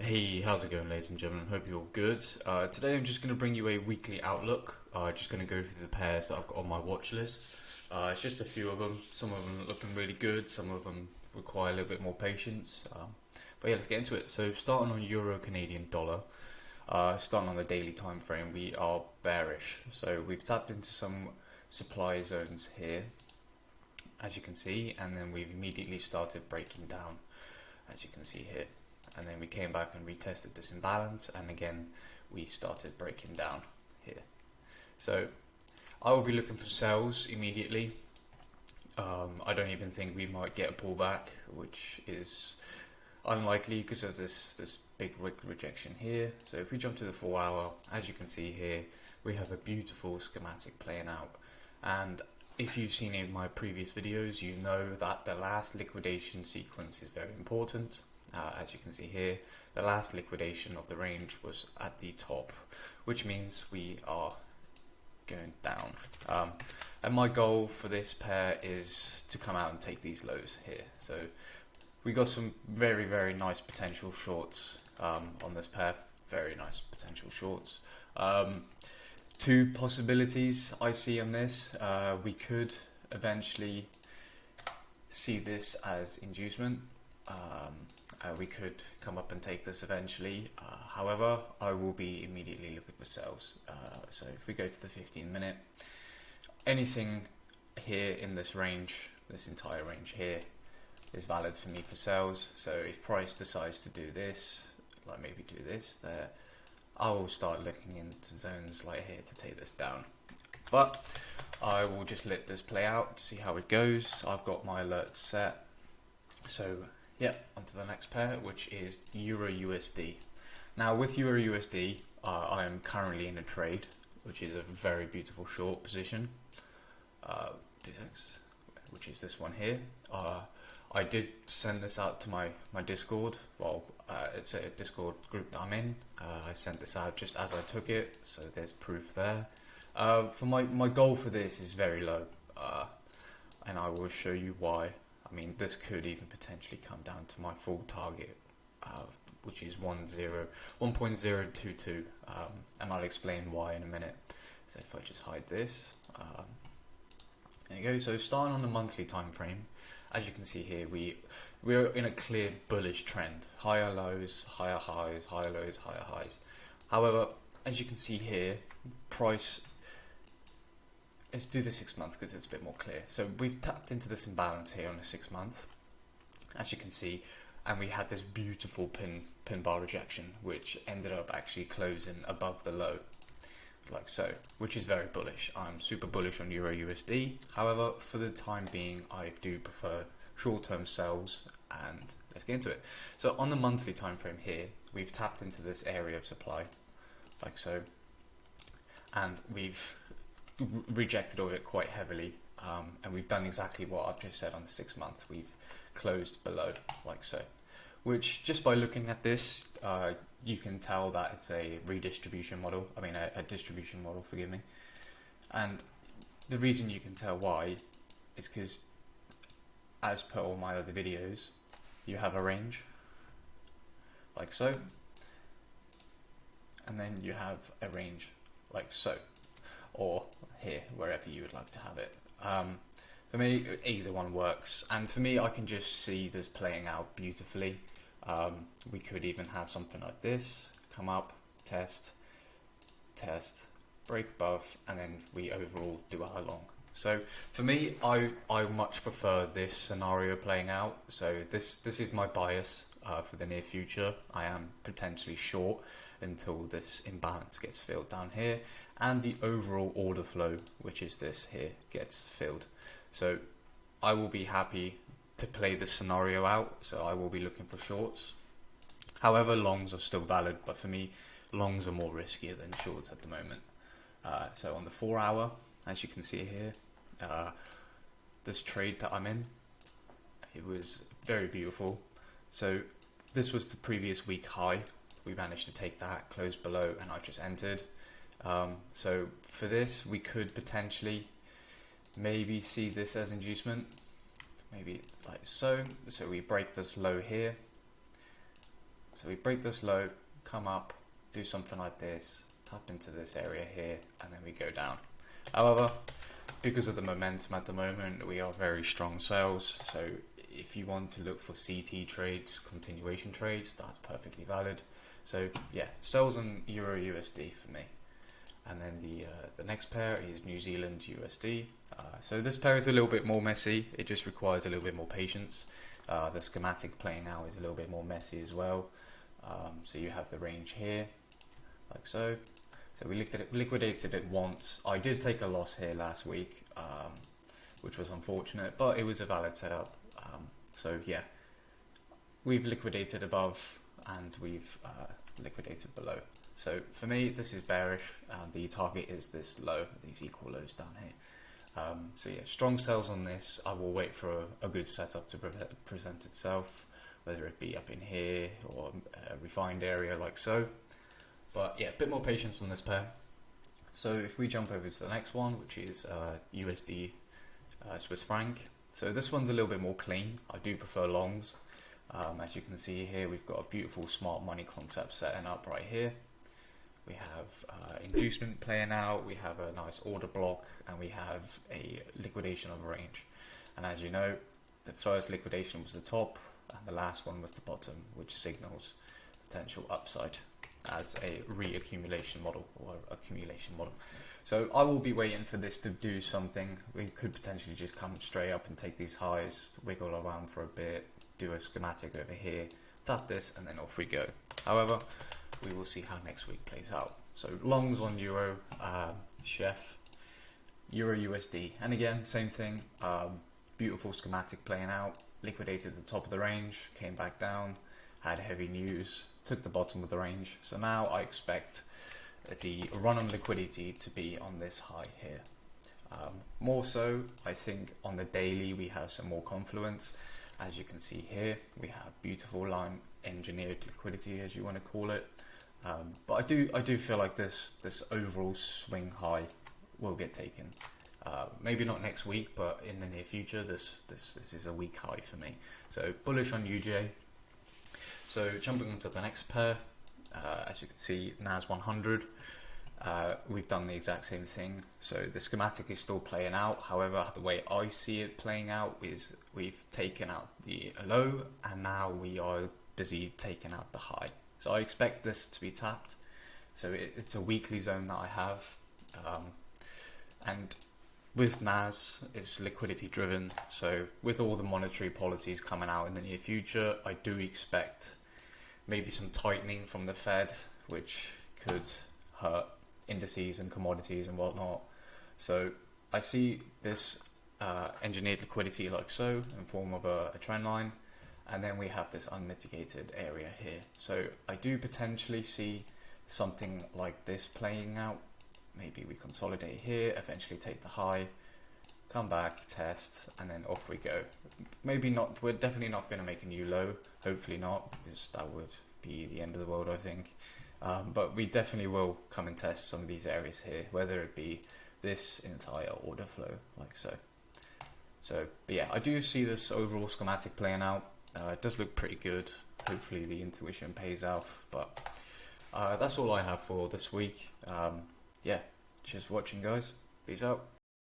Hey, how's it going, ladies and gentlemen? Hope you're all good. Today I'm just going to bring you a weekly outlook. Just going to go through the pairs that I've got on my watch list. It's just a few of them. Some of them are looking really good. Some of them require a little bit more patience. But yeah, let's get into it. So starting on Euro Canadian dollar, starting on the daily time frame, we are bearish. So we've tapped into some supply zones here, as you can see, and then we've immediately started breaking down, as you can see here. And then we came back and retested this imbalance, and again we started breaking down here. So I will be looking for sells immediately. I don't even think we might get a pullback, which is unlikely because of this big rejection here. So if we jump to the 4 hour, as you can see here, we have a beautiful schematic playing out. And if you've seen in my previous videos, you know that the last liquidation sequence is very important. As you can see here, the last liquidation of the range was at the top, which means we are going down. And my goal for this pair is to come out and take these lows here. So we got some very nice potential shorts on this pair. Very nice potential shorts. Two possibilities I see on this. We could eventually see this as inducement. We could come up and take this eventually. However, I will be immediately looking for sells. So if we go to the 15-minute, anything here in this range, this entire range here, is valid for me for sells. So if price decides to do this, like maybe do this there, I will start looking into zones like here to take this down. But I will just let this play out, see how it goes. I've got my alerts set. So yeah, on to the next pair, which is Euro USD. Now with Euro USD, I am currently in a trade, which is a very beautiful short position, which is this one here. I did send this out to my Discord. Well, it's a Discord group that I'm in. I sent this out just as I took it, so there's proof there. For my goal for this is very low, and I will show you why. I mean, this could even potentially come down to my full target, which is 1.022, and I'll explain why in a minute. So if I just hide this, there you go. So starting on the monthly time frame, as you can see here, we're in a clear bullish trend. Higher lows, higher highs, higher lows, higher highs. However, as you can see here, price. Let's do the 6 months because it's a bit more clear. So we've tapped into this imbalance here on the 6 month, as you can see, and we had this beautiful pin bar rejection, which ended up actually closing above the low, like so, which is very bullish. I'm super bullish on Euro USD. However, for the time being, I do prefer short-term sells, and let's get into it. So on the monthly time frame here, we've tapped into this area of supply, like so, and we've rejected all of it quite heavily, and we've done exactly what I've just said on the 6 month. We've closed below, like so, which just by looking at this, you can tell that it's a redistribution model. I mean, a distribution model, forgive me. And the reason you can tell why is because, as per all my other videos, you have a range, like so, and then you have a range like so, or here, wherever you would like to have it. For me, either one works, and for me, I can just see this playing out beautifully. We could even have something like this, come up, test, break above, and then we overall do our long. So for me, I much prefer this scenario playing out. So this is my bias for the near future. I am potentially short until this imbalance gets filled down here, and the overall order flow, which is this here, gets filled. So I will be happy to play this scenario out, so I will be looking for shorts. However, longs are still valid, but for me, longs are more riskier than shorts at the moment. So on the 4 hour, as you can see here, this trade that I'm in, it was very beautiful. So this was the previous week high. We managed to take that, close below, and I just entered. So for this, we could potentially maybe see this as inducement, maybe like so. So we break this low here, So we break this low, come up, do something like this, tap into this area here, and then we go down. However, because of the momentum at the moment, we are very strong sales. So if you want to look for CT trades, continuation trades, that's perfectly valid. So yeah, sells on Euro USD for me. And then the next pair is New Zealand USD. So this pair is a little bit more messy. It just requires a little bit more patience. The schematic playing out is a little bit more messy as well. So you have the range here, like so. So we liquidated it once. I did take a loss here last week, which was unfortunate, but it was a valid setup. So yeah, we've liquidated above and we've liquidated below. So for me, this is bearish. The target is this low, these equal lows down here. So yeah, strong sells on this. I will wait for a good setup to present itself, whether it be up in here or a refined area like so. But yeah, a bit more patience on this pair. So if we jump over to the next one, which is USD Swiss franc. So this one's a little bit more clean. I do prefer longs. As you can see here, we've got a beautiful smart money concept setting up right here. We have inducement playing out, we have a nice order block, and we have a liquidation of a range. And as you know, the first liquidation was the top, and the last one was the bottom, which signals potential upside as a reaccumulation model or accumulation model. So I will be waiting for this to do something. We could potentially just come straight up and take these highs, wiggle around for a bit, do a schematic over here, tap this, and then off we go. However, we will see how next week plays out. So longs on Euro, Chef, Euro USD, and again, same thing, beautiful schematic playing out, liquidated the top of the range, came back down, had heavy news, took the bottom of the range. So now I expect the run on liquidity to be on this high here. More so, I think on the daily we have some more confluence. As you can see here, we have beautiful line engineered liquidity, as you want to call it. But I do feel like this overall swing high will get taken. Maybe not next week, but in the near future, this is a weak high for me. So bullish on UJ. So jumping onto the next pair, as you can see, NAS 100. We've done the exact same thing. So the schematic is still playing out. However, the way I see it playing out is we've taken out the low and now we are busy taking out the high. So I expect this to be tapped. So it's a weekly zone that I have. And with NAS, it's liquidity driven. So with all the monetary policies coming out in the near future, I do expect maybe some tightening from the Fed, which could hurt indices and commodities and whatnot. So I see this engineered liquidity like so in form of a trend line, and then we have this unmitigated area here. So I do potentially see something like this playing out. Maybe we consolidate here, eventually take the high, come back, test, and then off we go. Maybe not, we're definitely not going to make a new low, hopefully not, because that would be the end of the world, I think. But we definitely will come and test some of these areas here, whether it be this entire order flow, like so. But yeah, I do see this overall schematic playing out. It does look pretty good. Hopefully the intuition pays off, but that's all I have for this week. Yeah, cheers for watching, guys. Peace out.